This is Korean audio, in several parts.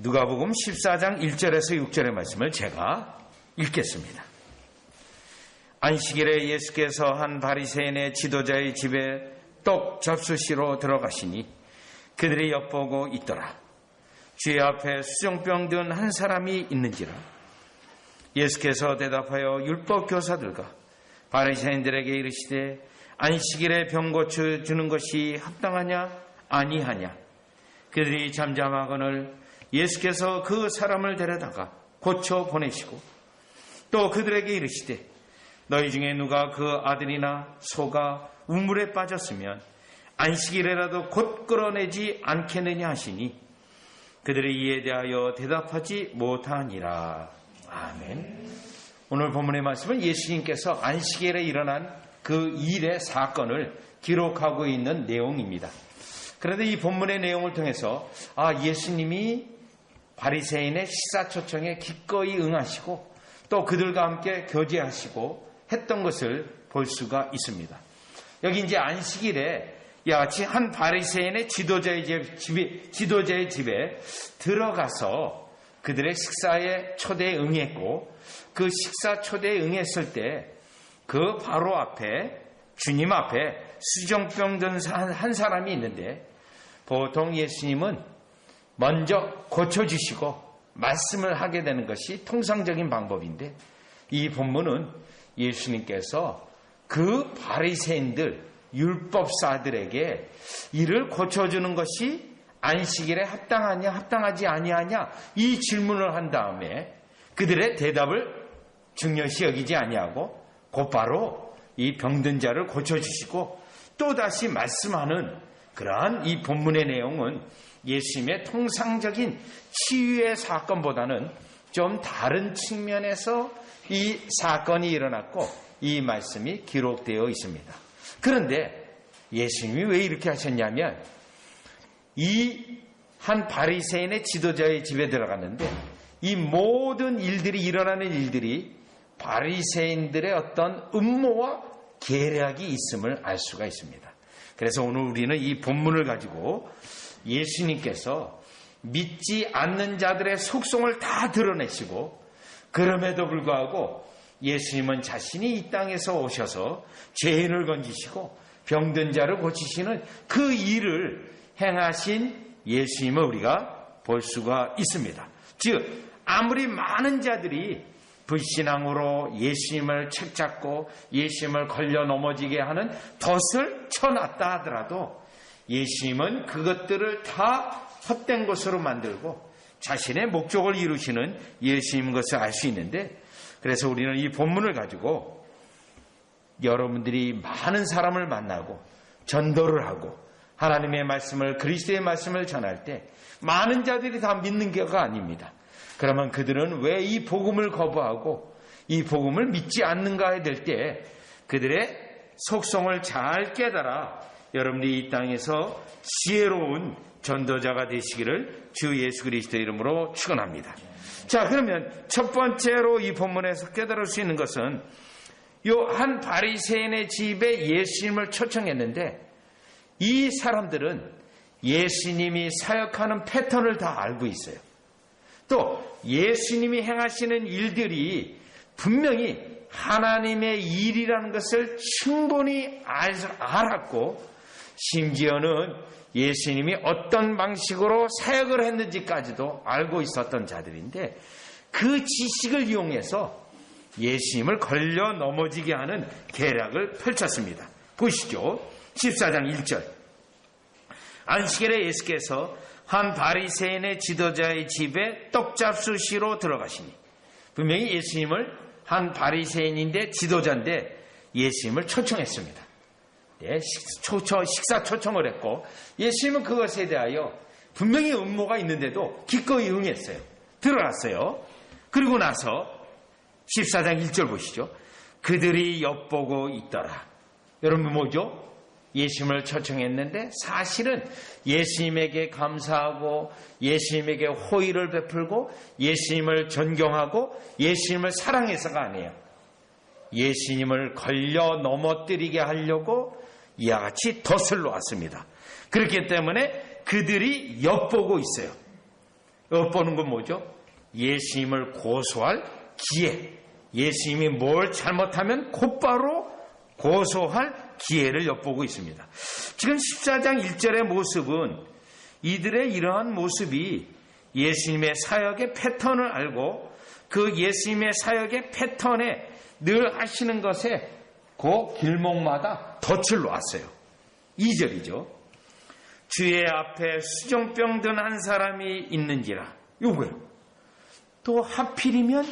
누가복음 14장 1절에서 6절의 말씀을 제가 읽겠습니다. 안식일에 예수께서 한 바리새인의 지도자의 집에 떡 잡수시러 들어가시니 그들이 엿보고 있더라. 주의 앞에 수종병 든 한 사람이 있는지라. 예수께서 대답하여 율법 교사들과 바리새인들에게 이르시되 안식일에 병 고쳐 주는 것이 합당하냐 아니하냐. 그들이 잠잠하거늘 예수께서 그 사람을 데려다가 고쳐 보내시고 또 그들에게 이르시되 너희 중에 누가 그 아들이나 소가 우물에 빠졌으면 안식일에라도 곧 끌어내지 않겠느냐 하시니 그들이 이에 대하여 대답하지 못하니라. 아멘. 오늘 본문의 말씀은 예수님께서 안식일에 일어난 그 일의 사건을 기록하고 있는 내용입니다. 그런데 이 본문의 내용을 통해서 예수님이 바리새인의 식사 초청에 기꺼이 응하시고 또 그들과 함께 교제하시고 했던 것을 볼 수가 있습니다. 여기 이제 안식일에 야같이 한 바리새인의 지도자의 집에 들어가서 그들의 식사에 초대에 응했고 그 식사 초대에 응했을 때 그 바로 앞에 주님 앞에 수종병 든 한 사람이 있는데 보통 예수님은 먼저 고쳐주시고 말씀을 하게 되는 것이 통상적인 방법인데 이 본문은 예수님께서 그 바리새인들 율법사들에게 이를 고쳐주는 것이 안식일에 합당하냐 합당하지 아니하냐 이 질문을 한 다음에 그들의 대답을 중요시 여기지 아니하고 곧바로 이 병든 자를 고쳐주시고 또다시 말씀하는 그러한 이 본문의 내용은 예수님의 통상적인 치유의 사건보다는 좀 다른 측면에서 이 사건이 일어났고 이 말씀이 기록되어 있습니다. 그런데 예수님이 왜 이렇게 하셨냐면 이 한 바리새인의 지도자의 집에 들어갔는데 이 모든 일들이 일어나는 일들이 바리새인들의 어떤 음모와 계략이 있음을 알 수가 있습니다. 그래서 오늘 우리는 이 본문을 가지고 예수님께서 믿지 않는 자들의 속성을 다 드러내시고 그럼에도 불구하고 예수님은 자신이 이 땅에서 오셔서 죄인을 건지시고 병든 자를 고치시는 그 일을 행하신 예수님을 우리가 볼 수가 있습니다. 즉 아무리 많은 자들이 불신앙으로 예수님을 책잡고 예수님을 걸려 넘어지게 하는 덫을 쳐놨다 하더라도 예수님은 그것들을 다 헛된 것으로 만들고 자신의 목적을 이루시는 예수님인 것을 알 수 있는데 그래서 우리는 이 본문을 가지고 여러분들이 많은 사람을 만나고 전도를 하고 하나님의 말씀을 그리스도의 말씀을 전할 때 많은 자들이 다 믿는 게가 아닙니다. 그러면 그들은 왜 이 복음을 거부하고 이 복음을 믿지 않는가 될 때 그들의 속성을 잘 깨달아 여러분들이 이 땅에서 지혜로운 전도자가 되시기를 주 예수 그리스도의 이름으로 축원합니다. 자, 그러면 첫 번째로 이 본문에서 깨달을 수 있는 것은 요 한 바리새인의 집에 예수님을 초청했는데 이 사람들은 예수님이 사역하는 패턴을 다 알고 있어요. 또 예수님이 행하시는 일들이 분명히 하나님의 일이라는 것을 충분히 알았고 심지어는 예수님이 어떤 방식으로 사역을 했는지까지도 알고 있었던 자들인데 그 지식을 이용해서 예수님을 걸려 넘어지게 하는 계략을 펼쳤습니다. 보시죠. 14장 1절. 안식일에 예수께서 한 바리새인의 지도자의 집에 떡잡수시러 들어가시니 분명히 예수님을 한 바리새인인데 지도자인데 예수님을 초청했습니다. 네, 식사 초청을 했고 예수님은 그것에 대하여 분명히 음모가 있는데도 기꺼이 응했어요. 들어갔어요. 그리고 나서 14장 1절 보시죠. 그들이 엿보고 있더라. 여러분 뭐죠? 예수님을 초청했는데 사실은 예수님에게 감사하고 예수님에게 호의를 베풀고 예수님을 존경하고 예수님을 사랑해서가 아니에요. 예수님을 걸려 넘어뜨리게 하려고 이와 같이 덫을 놓았습니다. 그렇기 때문에 그들이 엿보고 있어요. 엿보는 건 뭐죠? 예수님을 고소할 기회. 예수님이 뭘 잘못하면 곧바로 고소할 기회를 엿보고 있습니다. 지금 14장 1절의 모습은 이들의 이러한 모습이 예수님의 사역의 패턴을 알고 그 예수님의 사역의 패턴에 늘 하시는 것에 그 길목마다 덫을 놓았어요. 2절이죠. 주의 앞에 수종병 든 한 사람이 있는지라. 요거예요. 또 하필이면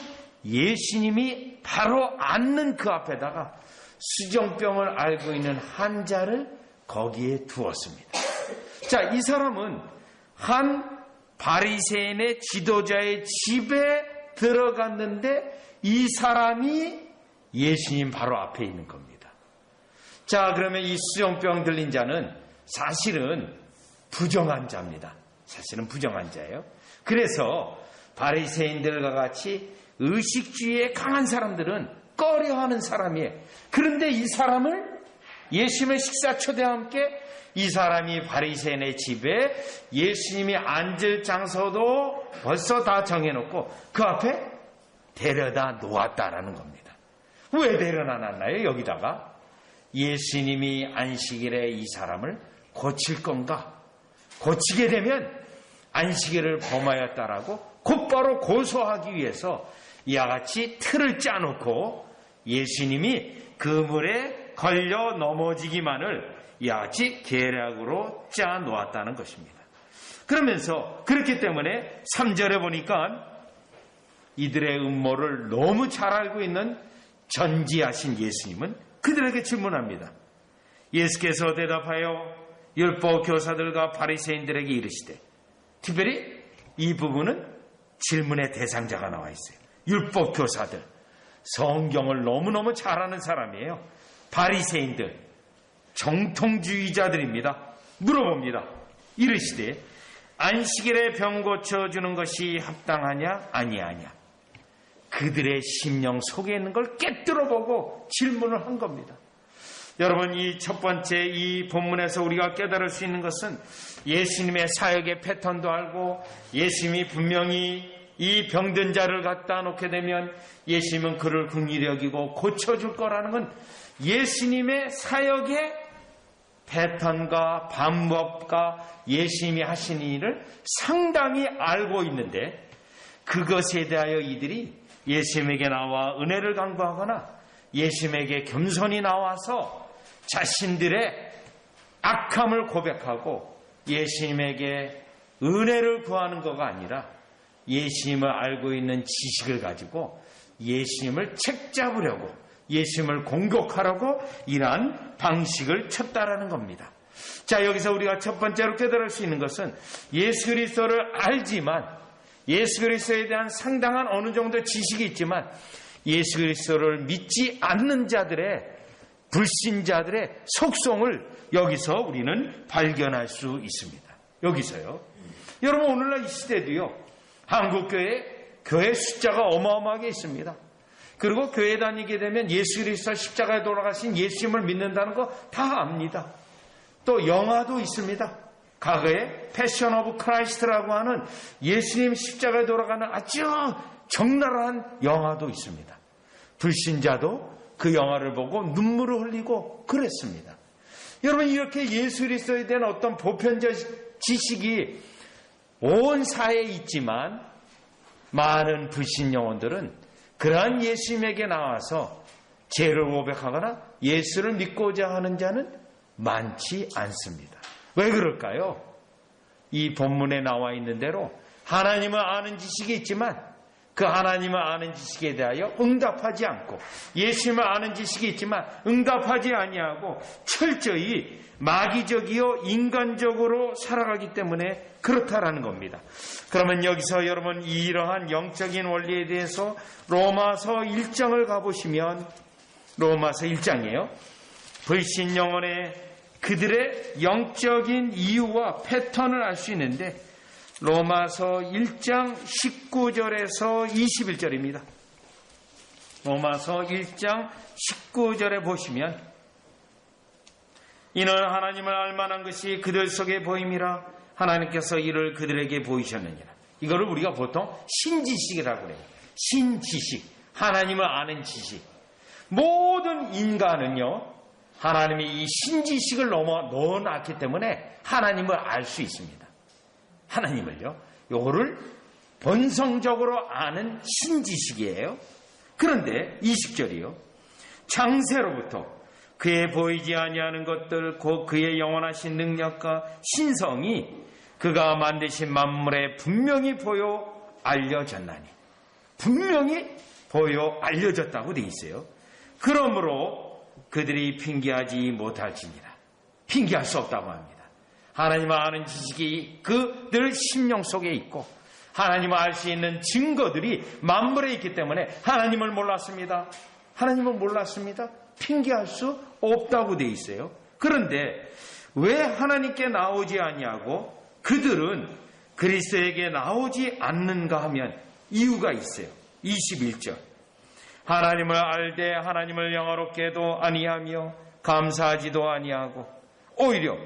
예수님이 바로 앉는 그 앞에다가 수종병을 앓고 있는 환자를 거기에 두었습니다. 자, 이 사람은 한 바리새인의 지도자의 집에 들어갔는데 이 사람이 예수님 바로 앞에 있는 겁니다. 자, 그러면 이 수종병 들린 자는 사실은 부정한 자입니다. 사실은 부정한 자예요. 그래서 바리새인들과 같이 의식주의에 강한 사람들은 꺼려하는 사람이에요. 그런데 이 사람을 예수님의 식사 초대와 함께 이 사람이 바리새인의 집에 예수님이 앉을 장소도 벌써 다 정해놓고 그 앞에 데려다 놓았다라는 겁니다. 왜 데려다 놨나요? 여기다가 예수님이 안식일에 이 사람을 고칠 건가? 고치게 되면 안식일을 범하였다라고 곧바로 고소하기 위해서 이와 같이 틀을 짜놓고 예수님이 그물에 걸려 넘어지기만을 이와 같이 계략으로 짜놓았다는 것입니다. 그러면서 그렇기 때문에 3절에 보니까 이들의 음모를 너무 잘 알고 있는 전지하신 예수님은 그들에게 질문합니다. 예수께서 대답하여 율법 교사들과 바리새인들에게 이르시되, 특별히 이 부분은 질문의 대상자가 나와 있어요. 율법 교사들, 성경을 너무너무 잘 아는 사람이에요. 바리새인들, 정통주의자들입니다. 물어봅니다. 이르시되 안식일에 병 고쳐주는 것이 합당하냐 아니하냐. 그들의 심령 속에 있는 걸 깨뜨려보고 질문을 한 겁니다. 여러분, 이 첫 번째 이 본문에서 우리가 깨달을 수 있는 것은 예수님의 사역의 패턴도 알고 예수님이 분명히 이 병든 자를 갖다 놓게 되면 예수님은 그를 긍휼히 여기고 고쳐줄 거라는 건 예수님의 사역의 패턴과 방법과 예수님이 하신 일을 상당히 알고 있는데 그것에 대하여 이들이 예수님에게 나와 은혜를 강구하거나 예수님에게 겸손히 나와서 자신들의 악함을 고백하고 예수님에게 은혜를 구하는 것가 아니라 예수님을 알고 있는 지식을 가지고 예수님을 책잡으려고 예수님을 공격하려고 이러한 방식을 쳤다라는 겁니다. 자, 여기서 우리가 첫 번째로 깨달을 수 있는 것은 예수 그리스도를 알지만 예수 그리스도에 대한 상당한 어느 정도 지식이 있지만 예수 그리스도를 믿지 않는 자들의 불신자들의 속성을 여기서 우리는 발견할 수 있습니다. 여기서요. 여러분, 오늘날 이 시대도요. 한국교회 숫자가 어마어마하게 있습니다. 그리고 교회 다니게 되면 예수 그리스도 십자가에 돌아가신 예수님을 믿는다는 거 다 압니다. 또 영화도 있습니다. 과거에 패션 오브 크라이스트라고 하는 예수님 십자가에 돌아가는 아주 적나라한 영화도 있습니다. 불신자도 그 영화를 보고 눈물을 흘리고 그랬습니다. 여러분, 이렇게 예수 그리스도에 대한 어떤 보편적 지식이 온 사회에 있지만 많은 불신 영혼들은 그러한 예수님에게 나와서 죄를 고백하거나 예수를 믿고자 하는 자는 많지 않습니다. 왜 그럴까요? 이 본문에 나와 있는 대로 하나님을 아는 지식이 있지만 그 하나님을 아는 지식에 대하여 응답하지 않고 예수님을 아는 지식이 있지만 응답하지 아니하고 철저히 마귀적이요 인간적으로 살아가기 때문에 그렇다라는 겁니다. 그러면 여기서 여러분 이러한 영적인 원리에 대해서 로마서 1장을 가보시면 로마서 1장이에요. 불신 영혼의 그들의 영적인 이유와 패턴을 알 수 있는데 로마서 1장 19절에서 21절입니다. 로마서 1장 19절에 보시면 이는 하나님을 알만한 것이 그들 속에 보임이라 하나님께서 이를 그들에게 보이셨느니라. 이거를 우리가 보통 신지식이라고 그래요. 신지식, 하나님을 아는 지식. 모든 인간은요, 하나님이 이 신지식을 넣어놨기 때문에 하나님을 알 수 있습니다. 하나님을요, 요거를 본성적으로 아는 신지식이에요. 그런데 20절이요, 창세로부터 그의 보이지 아니하는 것들, 곧 그의 영원하신 능력과 신성이 그가 만드신 만물에 분명히 보여 알려졌나니. 분명히 보여 알려졌다고 돼 있어요. 그러므로 그들이 핑계하지 못할지니라. 핑계할 수 없다고 합니다. 하나님을 아는 지식이 그들 심령 속에 있고 하나님을 알 수 있는 증거들이 만물에 있기 때문에 하나님을 몰랐습니다. 하나님을 몰랐습니다. 핑계할 수 없다고 돼 있어요. 그런데 왜 하나님께 나오지 아니하고 그들은 그리스도에게 나오지 않는가 하면 이유가 있어요. 21절. 하나님을 알되 하나님을 영화롭게도 아니하며 감사하지도 아니하고 오히려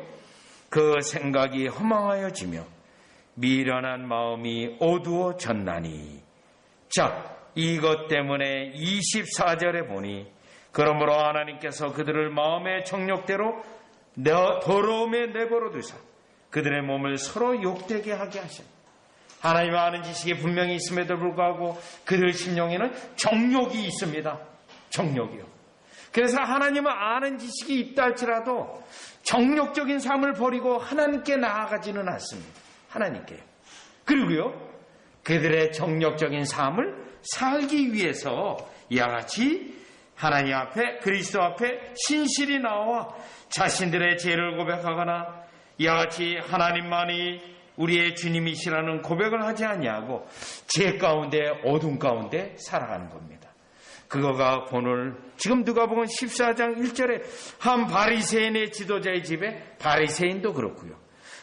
그 생각이 허망하여지며 미련한 마음이 어두워졌나니. 자, 이것 때문에 24절에 보니 그러므로 하나님께서 그들을 마음의 정욕대로 더러움에 내버려 두사 그들의 몸을 서로 욕되게 하게 하셨다. 하나님을 아는 지식이 분명히 있음에도 불구하고 그들 심령에는 정욕이 있습니다. 정욕이요. 그래서 하나님을 아는 지식이 있다 할지라도 정욕적인 삶을 버리고 하나님께 나아가지는 않습니다. 하나님께. 그리고요, 그들의 정욕적인 삶을 살기 위해서 이와 같이 하나님 앞에, 그리스도 앞에 신실히 나와 자신들의 죄를 고백하거나 이와 같이 하나님만이 우리의 주님이시라는 고백을 하지 아니하고 죄 가운데, 어둠 가운데 살아가는 겁니다. 그거가 오늘 지금 누가복음 14장 1절에 한 바리새인의 지도자의 집에, 바리새인도 그렇고요,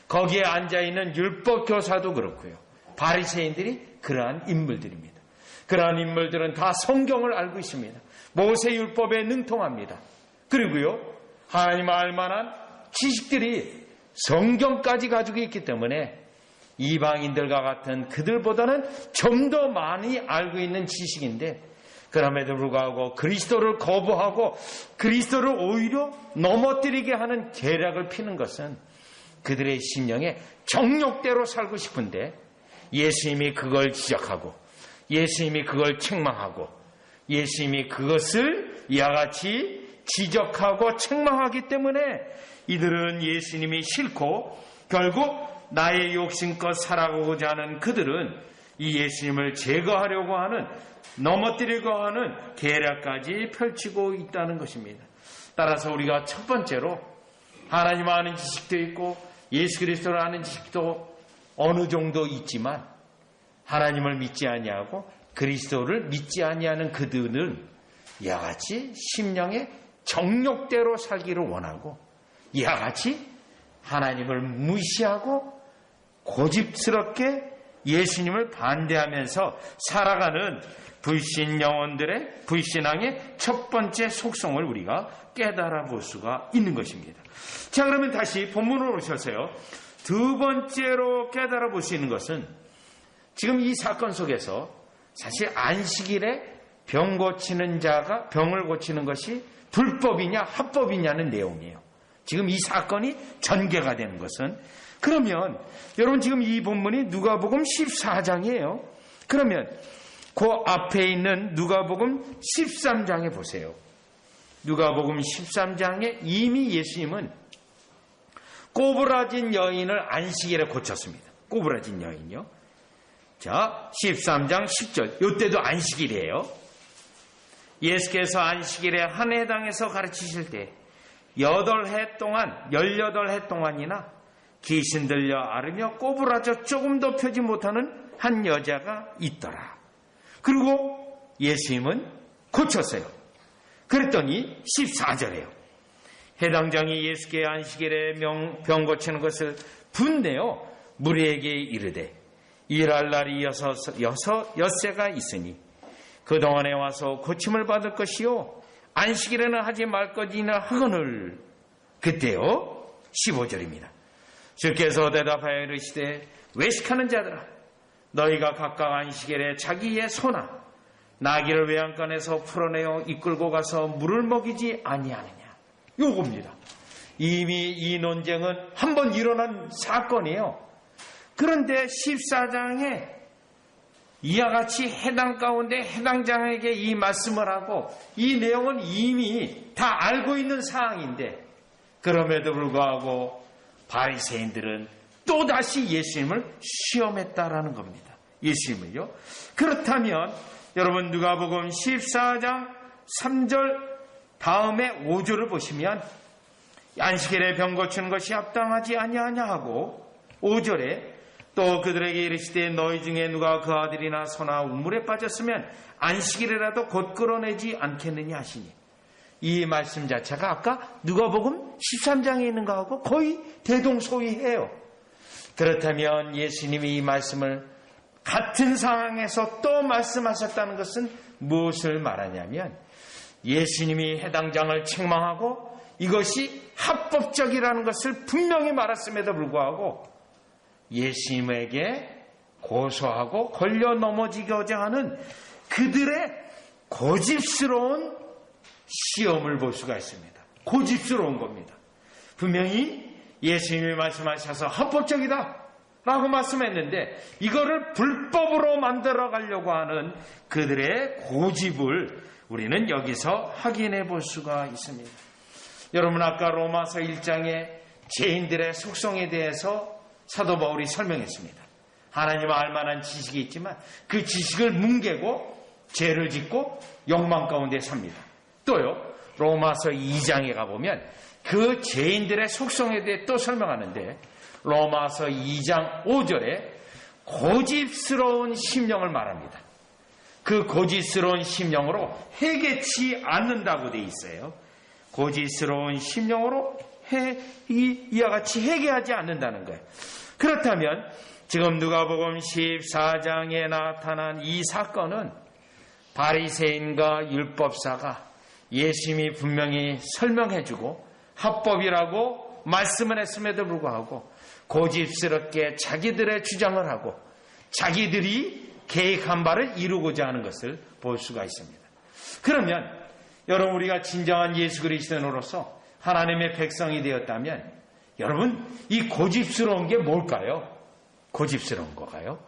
거기에 앉아있는 율법 교사도 그렇고요, 바리새인들이 그러한 인물들입니다. 그러한 인물들은 다 성경을 알고 있습니다. 모세 율법에 능통합니다. 그리고요, 하나님을 알만한 지식들이 성경까지 가지고 있기 때문에 이방인들과 같은 그들보다는 좀 더 많이 알고 있는 지식인데, 그럼에도 불구하고 그리스도를 거부하고 그리스도를 오히려 넘어뜨리게 하는 계략을 피는 것은 그들의 심령에 정욕대로 살고 싶은데 예수님이 그걸 지적하고 예수님이 그걸 책망하고 예수님이 그것을 이와 같이 지적하고 책망하기 때문에 이들은 예수님이 싫고 결국 나의 욕심껏 살아가고자 하는 그들은 이 예수님을 제거하려고 하는, 넘어뜨리려고 하는 계략까지 펼치고 있다는 것입니다. 따라서 우리가 첫 번째로 하나님 아는 지식도 있고 예수 그리스도를 아는 지식도 어느 정도 있지만 하나님을 믿지 아니하고 그리스도를 믿지 아니하는 그들은 이와 같이 심령의 정욕대로 살기를 원하고 이와 같이 하나님을 무시하고 고집스럽게 예수님을 반대하면서 살아가는 불신 영혼들의, 불신앙의 첫 번째 속성을 우리가 깨달아 볼 수가 있는 것입니다. 자, 그러면 다시 본문으로 오셔서요, 두 번째로 깨달아 볼 수 있는 것은 지금 이 사건 속에서 사실 안식일에 병 고치는 자가 병을 고치는 것이 불법이냐 합법이냐는 내용이에요. 지금 이 사건이 전개가 되는 것은, 그러면 여러분 지금 이 본문이 누가복음 14장이에요. 그러면 그 앞에 있는 누가복음 13장에 보세요. 누가복음 13장에 이미 예수님은 꼬부라진 여인을 안식일에 고쳤습니다. 꼬부라진 여인요. 자, 13장 10절. 이때도 안식일이에요. 예수께서 안식일에 한 회당에서 가르치실 때 18해 동안이나 귀신 들려 앓으며 꼬부라져 조금도 펴지 못하는 한 여자가 있더라. 그리고 예수님은 고쳤어요. 그랬더니 14절에요. 해당장이 예수께 안식일에 병 고치는 것을 분내어 무리에게 이르되 일할 날이 엿새가 있으니 그동안에 와서 고침을 받을 것이요 안식일에는 하지 말 것이나 하거늘. 그때요 15절입니다. 주께서 대답하여 이르시되 외식하는 자들아 너희가 각각 안식일에 자기의 소나 나귀를 외양간에서 풀어내어 이끌고 가서 물을 먹이지 아니하느냐. 요겁니다. 이미 이 논쟁은 한번 일어난 사건이에요. 그런데 14장에 이와 같이 해당 가운데 해당장에게 이 말씀을 하고 이 내용은 이미 다 알고 있는 사항인데 그럼에도 불구하고 바리새인들은 또다시 예수님을 시험했다라는 겁니다. 예수님을요. 그렇다면 여러분 누가복음 14장 3절 다음에 5절을 보시면 안식일에 병 고치는 것이 합당하지 아니하냐 하고 5절에 또 그들에게 이르시되 너희 중에 누가 그 아들이나 소나 우물에 빠졌으면 안식일이라도 곧 끌어내지 않겠느냐 하시니 이 말씀 자체가 아까 누가복음 13장에 있는 거하고 거의 대동소이해요. 그렇다면 예수님이 이 말씀을 같은 상황에서 또 말씀하셨다는 것은 무엇을 말하냐면 예수님이 해당 장을 책망하고 이것이 합법적이라는 것을 분명히 말했음에도 불구하고 예수님에게 고소하고 걸려 넘어지고자 하는 그들의 고집스러운 시험을 볼 수가 있습니다. 고집스러운 겁니다. 분명히 예수님이 말씀하셔서 합법적이다 라고 말씀했는데 이거를 불법으로 만들어 가려고 하는 그들의 고집을 우리는 여기서 확인해 볼 수가 있습니다. 여러분 아까 로마서 1장에 죄인들의 속성에 대해서 사도 바울이 설명했습니다. 하나님 알만한 지식이 있지만 그 지식을 뭉개고 죄를 짓고 욕망 가운데 삽니다. 또요 로마서 2장에 가보면 그 죄인들의 속성에 대해 또 설명하는데 로마서 2장 5절에 고집스러운 심령을 말합니다. 그 고집스러운 심령으로 해개치 않는다고 되어 있어요. 고집스러운 심령으로 이와 같이 해개하지 않는다는 거예요. 그렇다면 지금 누가복음 14장에 나타난 이 사건은 바리새인과 율법사가 예수님이 분명히 설명해주고 합법이라고 말씀을 했음에도 불구하고 고집스럽게 자기들의 주장을 하고 자기들이 계획한 바를 이루고자 하는 것을 볼 수가 있습니다. 그러면 여러분 우리가 진정한 예수 그리스도인으로서 하나님의 백성이 되었다면 여러분 이 고집스러운 게 뭘까요? 고집스러운 거가요?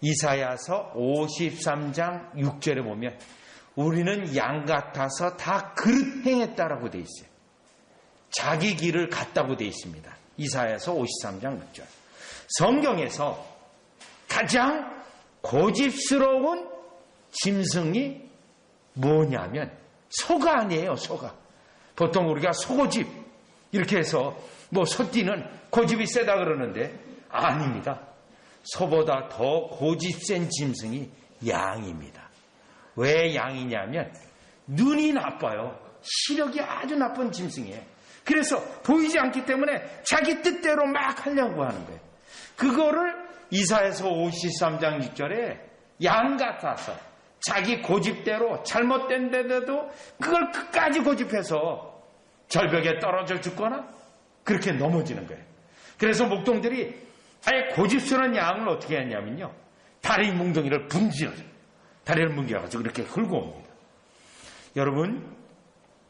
이사야서 53장 6절에 보면 우리는 양 같아서 다 그릇 행했다라고 되어 있어요. 자기 길을 갔다고 되어 있습니다. 이사야서 53장 6절. 성경에서 가장 고집스러운 짐승이 뭐냐면 소가 아니에요. 소가. 보통 우리가 소고집 이렇게 해서 뭐 소띠는 고집이 세다 그러는데 아닙니다. 소보다 더 고집센 짐승이 양입니다. 왜 양이냐면 눈이 나빠요. 시력이 아주 나쁜 짐승이에요. 그래서 보이지 않기 때문에 자기 뜻대로 막 하려고 하는 거예요. 그거를 이사야서 53장 6절에 양 같아서 자기 고집대로 잘못된 데도 그걸 끝까지 고집해서 절벽에 떨어져 죽거나 그렇게 넘어지는 거예요. 그래서 목동들이 아예 고집스러운 양을 어떻게 했냐면요. 다리 뭉덩이를 분질러요. 다리를 뭉개가지고 이렇게 긁고 옵니다. 여러분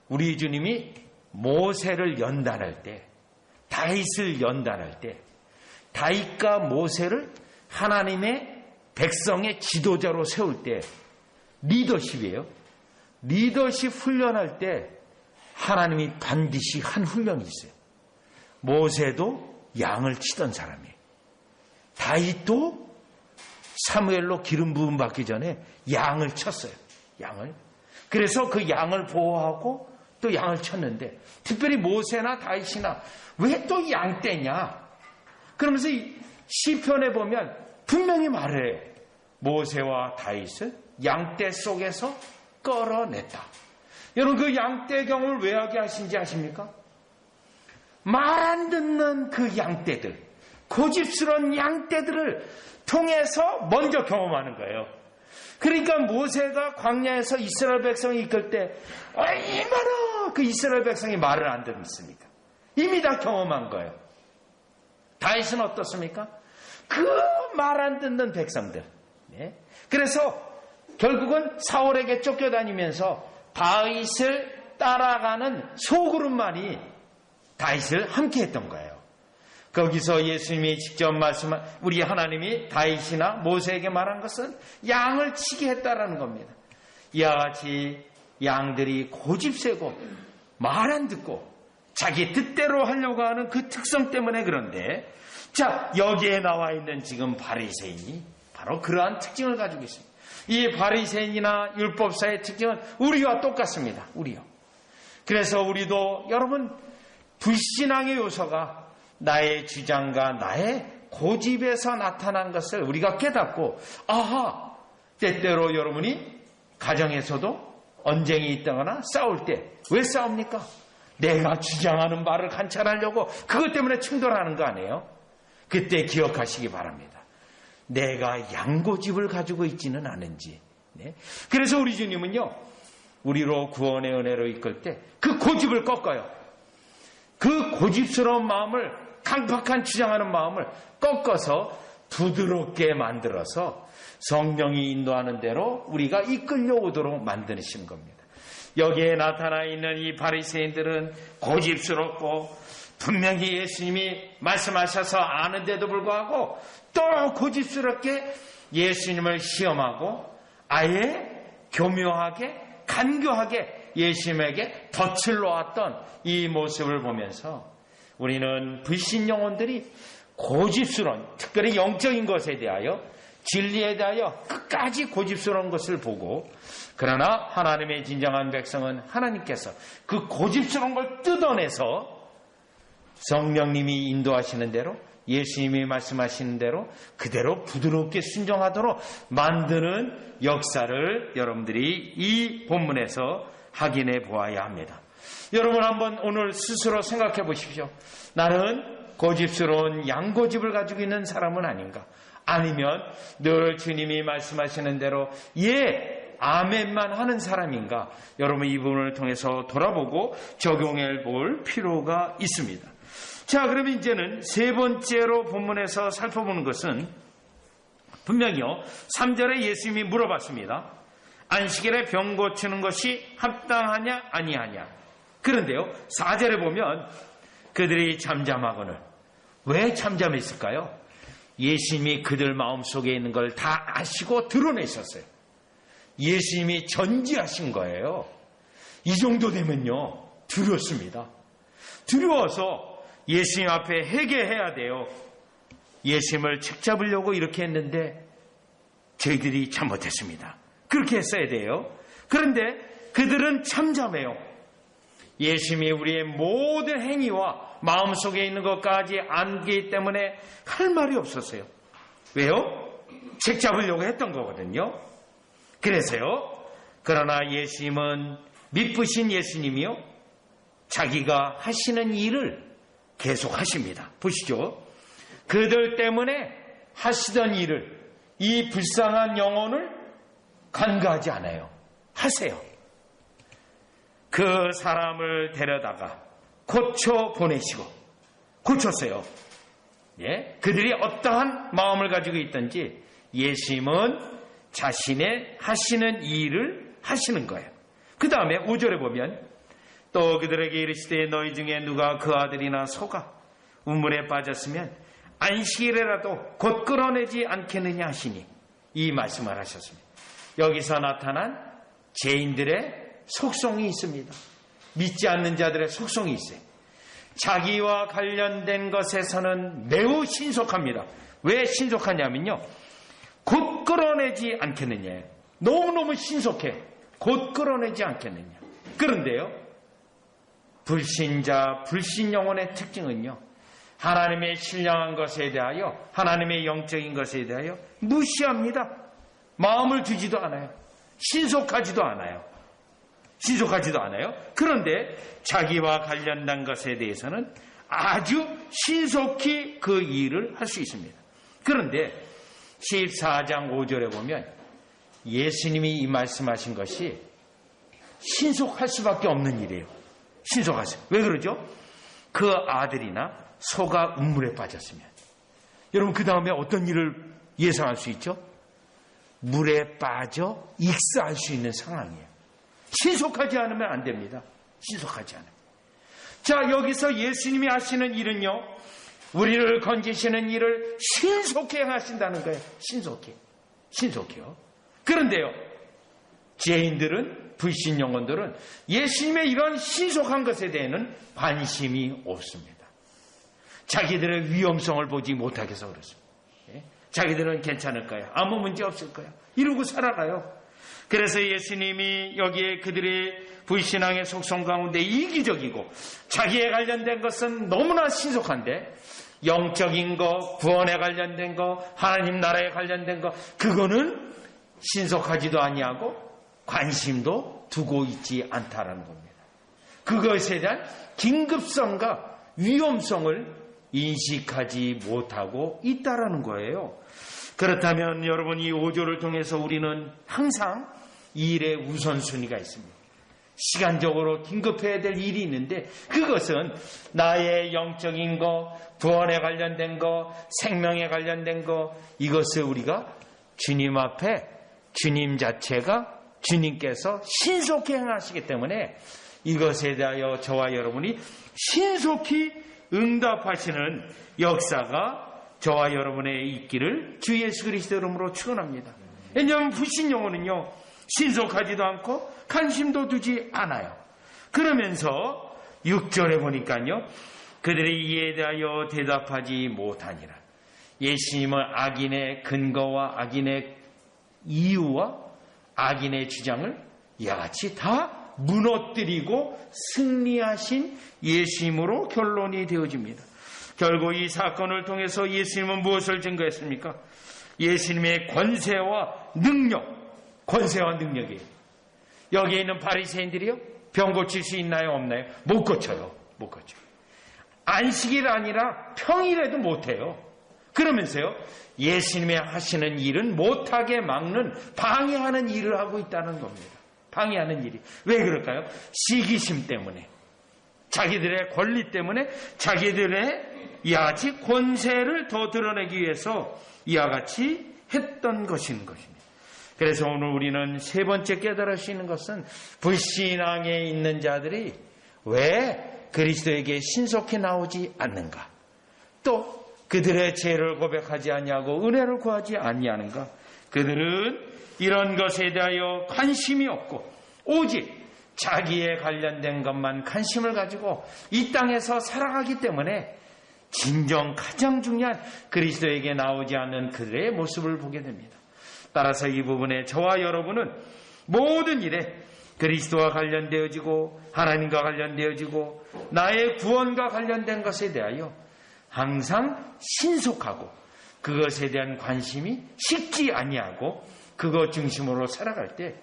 우리 주님이 모세를 연단할 때 다윗을 연단할 때 다윗과 모세를 하나님의 백성의 지도자로 세울 때 리더십이에요. 리더십 훈련할 때 하나님이 반드시 한 훈련이 있어요. 모세도 양을 치던 사람이에요. 다윗도 사무엘로 기름 부음 받기 전에 양을 쳤어요. 양을. 그래서 그 양을 보호하고 또 양을 쳤는데 특별히 모세나 다윗이나 왜 또 양떼냐? 그러면서 이 시편에 보면 분명히 말해요. 모세와 다윗을 양떼 속에서 끌어냈다. 여러분 그 양떼 경험을 왜 하게 하신지 아십니까? 말 안 듣는 그 양떼들, 고집스러운 양떼들을 통해서 먼저 경험하는 거예요. 그러니까 모세가 광야에서 이스라엘 백성이 이끌 때 얼마나 그 이스라엘 백성이 말을 안 듣습니까? 이미 다 경험한 거예요. 다윗은 어떻습니까? 그 말 안 듣는 백성들. 네. 그래서 결국은 사울에게 쫓겨다니면서 다윗을 따라가는 소그룹만이 다윗을 함께 했던 거예요. 거기서 예수님이 직접 말씀한, 우리 하나님이 다윗이나 모세에게 말한 것은 양을 치게 했다라는 겁니다. 이와 같이 양들이 고집세고 말 안 듣고 자기 뜻대로 하려고 하는 그 특성 때문에 그런데, 자, 여기에 나와 있는 지금 바리새인이 바로 그러한 특징을 가지고 있습니다. 이 바리새인이나 율법사의 특징은 우리와 똑같습니다. 우리요. 그래서 우리도 여러분, 불신앙의 요소가 나의 주장과 나의 고집에서 나타난 것을 우리가 깨닫고, 아하, 때때로 여러분이 가정에서도 언쟁이 있다거나 싸울 때 왜 싸웁니까? 내가 주장하는 말을 관찰하려고 그것 때문에 충돌하는 거 아니에요? 그때 기억하시기 바랍니다. 내가 양고집을 가지고 있지는 않은지. 네? 그래서 우리 주님은요, 우리로 구원의 은혜로 이끌 때 그 고집을 꺾어요. 그 고집스러운 마음을, 강팍한 주장하는 마음을 꺾어서 부드럽게 만들어서 성령이 인도하는 대로 우리가 이끌려오도록 만드시는 겁니다. 여기에 나타나 있는 이 바리새인들은 고집스럽고 분명히 예수님이 말씀하셔서 아는데도 불구하고 또 고집스럽게 예수님을 시험하고 아예 교묘하게 간교하게 예수님에게 덫을 놓았던 이 모습을 보면서 우리는 불신 영혼들이 고집스러운, 특별히 영적인 것에 대하여, 진리에 대하여 끝까지 고집스러운 것을 보고, 그러나 하나님의 진정한 백성은 하나님께서 그 고집스러운 걸 뜯어내서 성령님이 인도하시는 대로, 예수님이 말씀하시는 대로 그대로 부드럽게 순종하도록 만드는 역사를 여러분들이 이 본문에서 확인해 보아야 합니다. 여러분 한번 오늘 스스로 생각해 보십시오. 나는 고집스러운 양고집을 가지고 있는 사람은 아닌가? 아니면 늘 주님이 말씀하시는 대로 예, 아멘만 하는 사람인가? 여러분 이 부분을 통해서 돌아보고 적용해 볼 필요가 있습니다. 자, 그러면 이제는 세 번째로 본문에서 살펴보는 것은 분명히요, 3절에 예수님이 물어봤습니다. 안식일에 병 고치는 것이 합당하냐 아니하냐. 그런데요, 4절에 보면 그들이 잠잠하거늘. 왜 잠잠했을까요? 예수님이 그들 마음속에 있는 걸 다 아시고 드러내셨어요. 예수님이 전지하신 거예요. 이 정도 되면요, 두렵습니다. 두려워서 예수님 앞에 회개해야 돼요. 예수님을 책잡으려고 이렇게 했는데 저희들이 잘못했습니다. 그렇게 했어야 돼요. 그런데 그들은 잠잠해요. 예수님이 우리의 모든 행위와 마음속에 있는 것까지 안기 때문에 할 말이 없었어요. 왜요? 책잡으려고 했던 거거든요. 그래서요, 그러나 예수님은 미쁘신 예수님이요, 자기가 하시는 일을 계속 하십니다. 보시죠. 그들 때문에 하시던 일을, 이 불쌍한 영혼을 간과하지 않아요. 하세요. 그 사람을 데려다가 고쳐 보내시고, 고쳤어요. 예? 그들이 어떠한 마음을 가지고 있든지 예수님은 자신의 하시는 일을 하시는 거예요. 그 다음에 5절에 보면 또 그들에게 이르시되 너희 중에 누가 그 아들이나 소가 우물에 빠졌으면 안식일에라도 곧 끌어내지 않겠느냐 하시니, 이 말씀을 하셨습니다. 여기서 나타난 죄인들의 속성이 있습니다. 믿지 않는 자들의 속성이 있어요. 자기와 관련된 것에서는 매우 신속합니다. 왜 신속하냐면요, 곧 끌어내지 않겠느냐. 너무너무 신속해. 곧 끌어내지 않겠느냐. 그런데요, 불신자, 불신 영혼의 특징은요, 하나님의 신령한 것에 대하여, 하나님의 영적인 것에 대하여 무시합니다. 마음을 두지도 않아요. 신속하지도 않아요. 신속하지도 않아요. 그런데 자기와 관련된 것에 대해서는 아주 신속히 그 일을 할 수 있습니다. 그런데 14장 5절에 보면 예수님이 이 말씀하신 것이 신속할 수밖에 없는 일이에요. 신속하세요. 왜 그러죠? 그 아들이나 소가 우물에 빠졌으면, 여러분, 그 다음에 어떤 일을 예상할 수 있죠? 물에 빠져 익사할 수 있는 상황이에요. 신속하지 않으면 안 됩니다. 신속하지 않으면. 자, 여기서 예수님이 하시는 일은요, 우리를 건지시는 일을 신속히 행하신다는 거예요. 신속히요. 그런데요, 죄인들은, 불신 영혼들은 예수님의 이런 신속한 것에 대해서는 관심이 없습니다. 자기들의 위험성을 보지 못하겠어 그렇습니다. 자기들은 괜찮을 거야, 아무 문제 없을 거야, 이러고 살아가요. 그래서 예수님이 여기에 그들의 불신앙의 속성 가운데 이기적이고 자기에 관련된 것은 너무나 신속한데, 영적인 거, 구원에 관련된 거, 하나님 나라에 관련된 거, 그거는 신속하지도 아니하고 관심도 두고 있지 않다라는 겁니다. 그것에 대한 긴급성과 위험성을 인식하지 못하고 있다라는 거예요. 그렇다면 여러분, 이 5조를 통해서 우리는 항상 일의 우선순위가 있습니다. 시간적으로 긴급해야 될 일이 있는데, 그것은 나의 영적인 거, 구원에 관련된 거, 생명에 관련된 거, 이것을 우리가 주님 앞에, 주님 자체가, 주님께서 신속히 행하시기 때문에 이것에 대하여 저와 여러분이 신속히 응답하시는 역사가 저와 여러분의 있기를 주 예수 그리스도 이름으로 축원합니다. 왜냐하면 불신 영혼은요, 신속하지도 않고 관심도 두지 않아요. 그러면서 6절에 보니까요, 그들이 이에 대하여 대답하지 못하니라. 예수님은 악인의 근거와 악인의 이유와 악인의 주장을 이와 같이 다 무너뜨리고 승리하신 예수님으로 결론이 되어집니다. 결국 이 사건을 통해서 예수님은 무엇을 증거했습니까? 예수님의 권세와 능력이에요. 여기에 있는 바리새인들이요, 병 고칠 수 있나요, 없나요? 못 고쳐요. 안식일 아니라 평일에도 못해요. 그러면서요, 예수님이 하시는 일은 못하게 막는, 방해하는 일을 하고 있다는 겁니다. 방해하는 일이. 왜 그럴까요? 시기심 때문에, 자기들의 권리 때문에, 자기들의 이와 같이 권세를 더 드러내기 위해서 이와 같이 했던 것입니다. 그래서 오늘 우리는 세 번째 깨달을 수 있는 것은, 불신앙에 있는 자들이 왜 그리스도에게 신속히 나오지 않는가, 또 그들의 죄를 고백하지 아니하고 은혜를 구하지 아니하는가. 그들은 이런 것에 대하여 관심이 없고 오직 자기에 관련된 것만 관심을 가지고 이 땅에서 살아가기 때문에 진정 가장 중요한 그리스도에게 나오지 않는 그들의 모습을 보게 됩니다. 따라서 이 부분에 저와 여러분은 모든 일에 그리스도와 관련되어지고 하나님과 관련되어지고 나의 구원과 관련된 것에 대하여 항상 신속하고 그것에 대한 관심이 식지 아니하고 그것 중심으로 살아갈 때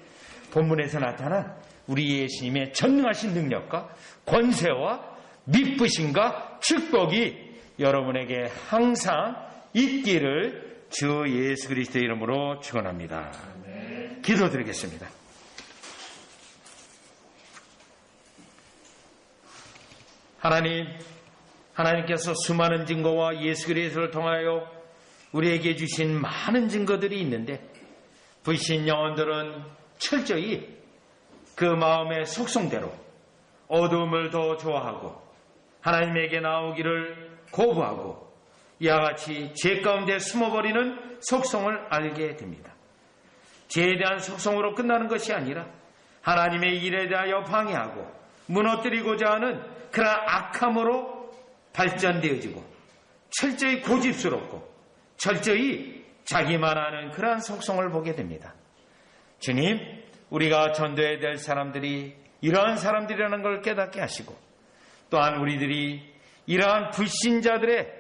본문에서 나타난 우리 예수님의 전능하신 능력과 권세와 미쁘심과 축복이 여러분에게 항상 있기를 주 예수 그리스도의 이름으로 축원합니다. 기도드리겠습니다. 하나님께서 수많은 증거와 예수 그리스도를 통하여 우리에게 주신 많은 증거들이 있는데, 불신 영혼들은 철저히 그 마음의 속성대로 어둠을 더 좋아하고 하나님에게 나오기를 거부하고 이와 같이 죄 가운데 숨어버리는 속성을 알게 됩니다. 죄에 대한 속성으로 끝나는 것이 아니라 하나님의 일에 대하여 방해하고 무너뜨리고자 하는 그런 악함으로 발전되어지고 철저히 고집스럽고 철저히 자기만 아는 그러한 속성을 보게 됩니다. 주님, 우리가 전도해야 될 사람들이 이러한 사람들이라는 걸 깨닫게 하시고, 또한 우리들이 이러한 불신자들의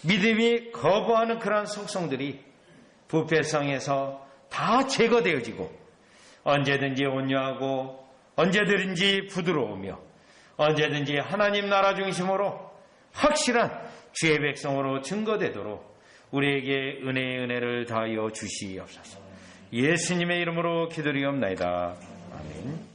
믿음이 거부하는 그러한 속성들이 부패성에서 다 제거되어지고 언제든지 온유하고 언제든지 부드러우며 언제든지 하나님 나라 중심으로 확실한 주의 백성으로 증거되도록 우리에게 은혜의 은혜를 다하여 주시옵소서. 예수님의 이름으로 기도리옵나이다. 아멘.